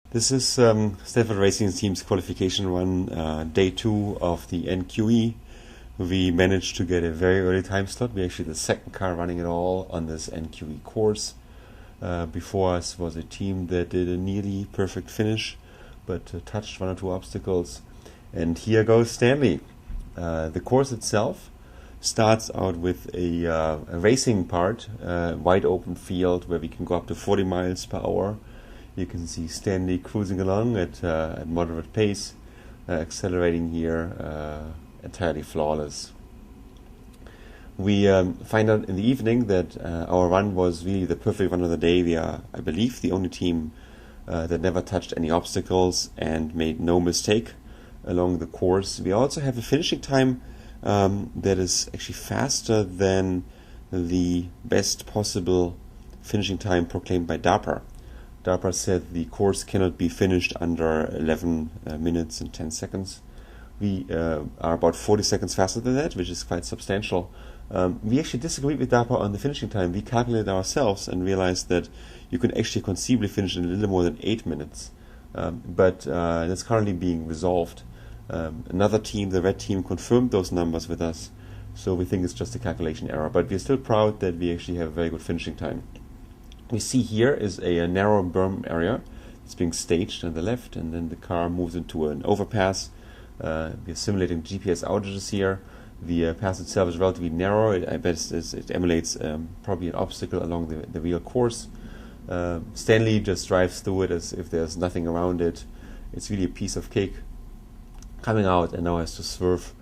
This is Stanford Racing Team's qualification run, day 2 of the NQE. We managed to get a very early time slot. We're actually the second car running it all on this NQE course. Before us was a team that did a nearly perfect finish, but touched one or two obstacles. And here goes Stanley. The course itself starts out with a racing part, wide open field where we can go up to 40 miles per hour. You can see Stanley cruising along at moderate pace, accelerating here, entirely flawless. We find out in the evening that our run was really the perfect run of the day. We are, I believe, the only team that never touched any obstacles and made no mistake along the course. We also have a finishing time that is actually faster than the best possible finishing time proclaimed by DARPA. DARPA said the course cannot be finished under 11 minutes and 10 seconds. We are about 40 seconds faster than that, which is quite substantial. We actually disagreed with DARPA on the finishing time. We calculated ourselves and realized that you can actually conceivably finish in a little more than 8 minutes. But that's currently being resolved. Another team, the red team, confirmed those numbers with us. So we think it's just a calculation error. But we're still proud that we actually have a very good finishing time. We see here is a narrow berm area. It's being staged on the left, and then the car moves into an overpass. We're simulating GPS outages here. The pass itself is relatively narrow. I bet it emulates probably an obstacle along the real course. Stanley just drives through it as if there's nothing around it. It's really a piece of cake. Coming out and now has to swerve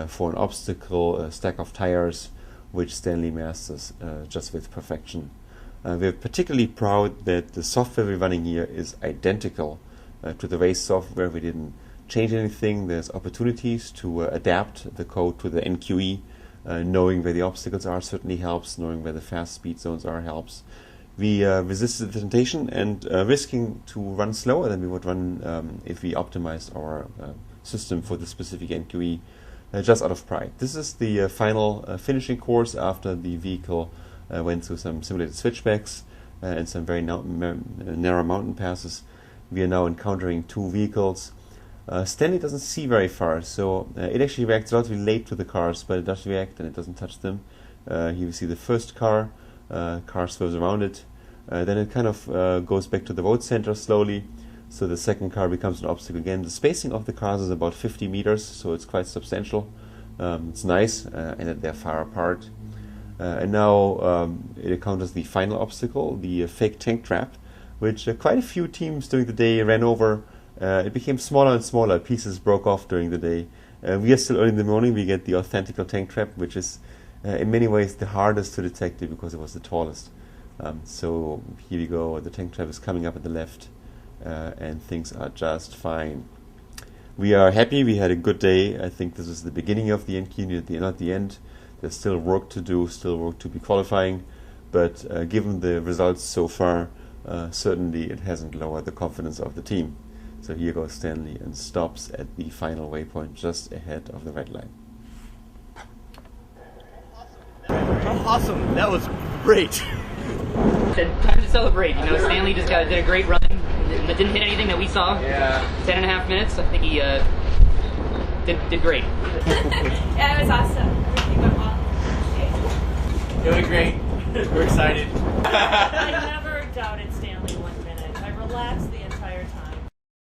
for an obstacle, a stack of tires, which Stanley masters just with perfection. We're particularly proud that the software we're running here is identical to the race software. We didn't change anything. There's opportunities to adapt the code to the NQE. Knowing where the obstacles are certainly helps. Knowing where the fast speed zones are helps. We resisted the temptation and risking to run slower than we would run if we optimized our system for the specific NQE just out of pride. This is the final finishing course after the vehicle went through some simulated switchbacks and some very narrow mountain passes. We are now encountering two vehicles. Stanley doesn't see very far, so it actually reacts relatively late to the cars, but it does react and it doesn't touch them. Here we see the first car swerves around it. Then it kind of goes back to the road center slowly, so the second car becomes an obstacle again. The spacing of the cars is about 50 meters, so it's quite substantial. It's nice, and they're far apart. And now it encounters the final obstacle, the fake tank trap, which quite a few teams during the day ran over. It became smaller and smaller. Pieces broke off during the day. We are still early in the morning. We get the authentic tank trap, which is in many ways the hardest to detect because it was the tallest. So here we go. The tank trap is coming up at the left, and things are just fine. We are happy. We had a good day. I think this is the beginning of the NQE, not the end. There's still work to do, still work to be qualifying, but given the results so far, certainly it hasn't lowered the confidence of the team. So here goes Stanley and stops at the final waypoint just ahead of the red line. Awesome, that was great. Time to celebrate. You know, Stanley just did a great run. It didn't hit anything that we saw. Yeah. 10.5 minutes. I think he did great. Yeah, it was awesome. Everything went well. It went great. We're excited. I never doubted Stanley 1 minute. I relaxed